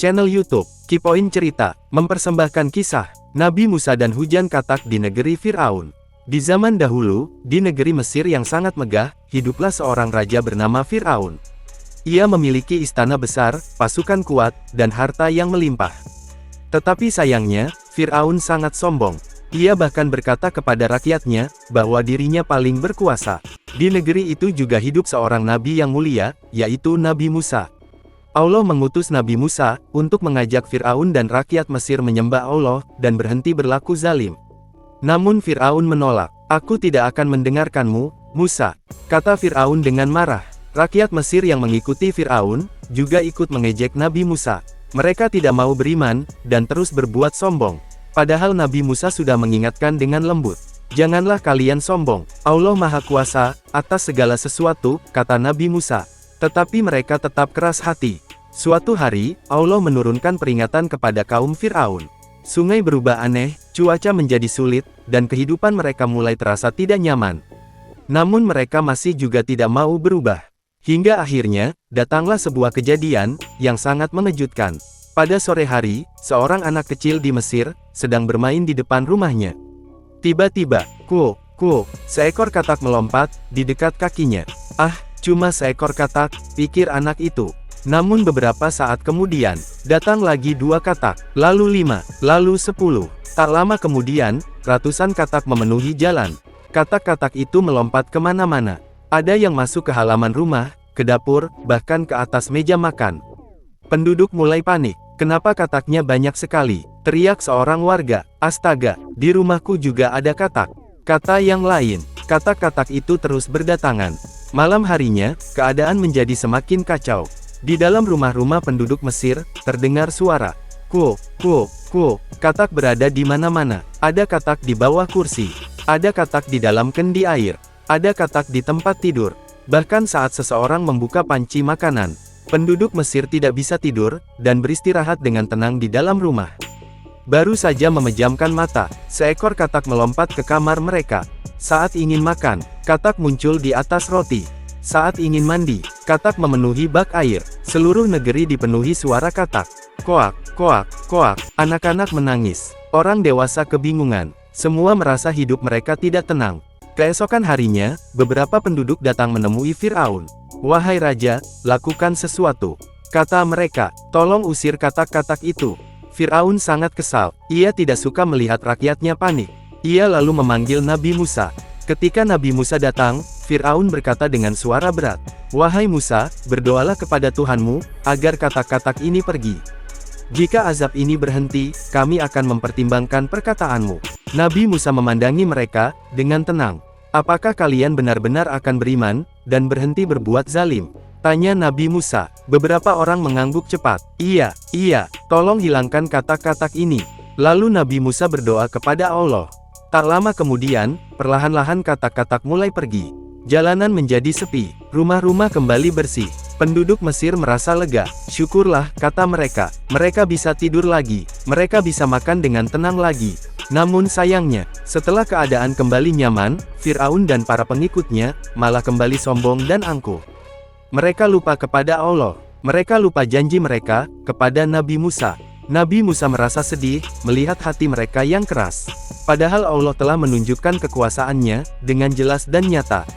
Channel YouTube Kipoin Cerita mempersembahkan kisah Nabi Musa dan hujan katak di negeri Fir'aun. Di zaman dahulu, di negeri Mesir yang sangat megah, hiduplah seorang raja bernama Fir'aun. Ia memiliki istana besar, pasukan kuat, dan harta yang melimpah. Tetapi sayangnya, Fir'aun sangat sombong. Ia bahkan berkata kepada rakyatnya, bahwa dirinya paling berkuasa. Di negeri itu juga hidup seorang nabi yang mulia, yaitu Nabi Musa. Allah mengutus Nabi Musa, untuk mengajak Fir'aun dan rakyat Mesir menyembah Allah, dan berhenti berlaku zalim. Namun Fir'aun menolak. "Aku tidak akan mendengarkanmu, Musa," kata Fir'aun dengan marah. Rakyat Mesir yang mengikuti Fir'aun, juga ikut mengejek Nabi Musa. Mereka tidak mau beriman, dan terus berbuat sombong. Padahal Nabi Musa sudah mengingatkan dengan lembut. "Janganlah kalian sombong, Allah Maha Kuasa, atas segala sesuatu," kata Nabi Musa. Tetapi mereka tetap keras hati. Suatu hari, Allah menurunkan peringatan kepada kaum Fir'aun. Sungai berubah aneh, cuaca menjadi sulit, dan kehidupan mereka mulai terasa tidak nyaman. Namun mereka masih juga tidak mau berubah. Hingga akhirnya, datanglah sebuah kejadian, yang sangat mengejutkan. Pada sore hari, seorang anak kecil di Mesir, sedang bermain di depan rumahnya. Tiba-tiba, seekor katak melompat, di dekat kakinya. "Ah, cuma seekor katak," pikir anak itu. Namun beberapa saat kemudian, datang lagi 2 katak, lalu 5, lalu 10. Tak lama kemudian, ratusan katak memenuhi jalan. Katak-katak itu melompat kemana-mana. Ada yang masuk ke halaman rumah, ke dapur, bahkan ke atas meja makan. Penduduk mulai panik. "Kenapa kataknya banyak sekali?" teriak seorang warga. "Astaga, di rumahku juga ada katak," kata yang lain. Katak-katak itu terus berdatangan. Malam harinya, keadaan menjadi semakin kacau. Di dalam rumah-rumah penduduk Mesir, terdengar suara katak berada di mana-mana. Ada katak di bawah kursi. Ada katak di dalam kendi air. Ada katak di tempat tidur. Bahkan saat seseorang membuka panci makanan, penduduk Mesir tidak bisa tidur, dan beristirahat dengan tenang di dalam rumah. Baru saja memejamkan mata, seekor katak melompat ke kamar mereka. Saat ingin makan, katak muncul di atas roti. Saat ingin mandi, katak memenuhi bak air. Seluruh negeri dipenuhi suara katak. Koak, koak, koak. Anak-anak menangis. Orang dewasa kebingungan. Semua merasa hidup mereka tidak tenang. Keesokan harinya, beberapa penduduk datang menemui Fir'aun. "Wahai Raja, lakukan sesuatu," kata mereka. "Tolong usir katak-katak itu." Fir'aun sangat kesal. Ia tidak suka melihat rakyatnya panik. Ia lalu memanggil Nabi Musa. Ketika Nabi Musa datang, Fir'aun berkata dengan suara berat, "Wahai Musa, berdoalah kepada Tuhanmu, agar katak-katak ini pergi. Jika azab ini berhenti, kami akan mempertimbangkan perkataanmu." Nabi Musa memandangi mereka, dengan tenang. "Apakah kalian benar-benar akan beriman, dan berhenti berbuat zalim?" tanya Nabi Musa. Beberapa orang mengangguk cepat. Iya, tolong hilangkan katak-katak ini." Lalu Nabi Musa berdoa kepada Allah. Tak lama kemudian, perlahan-lahan katak-katak mulai pergi. Jalanan menjadi sepi, rumah-rumah kembali bersih. Penduduk Mesir merasa lega. "Syukurlah," kata mereka. "Mereka bisa tidur lagi. Mereka bisa makan dengan tenang lagi." Namun sayangnya, setelah keadaan kembali nyaman, Fir'aun dan para pengikutnya, malah kembali sombong dan angkuh. Mereka lupa kepada Allah. Mereka lupa janji mereka, kepada Nabi Musa. Nabi Musa merasa sedih, melihat hati mereka yang keras. Padahal Allah telah menunjukkan kekuasaannya, dengan jelas dan nyata.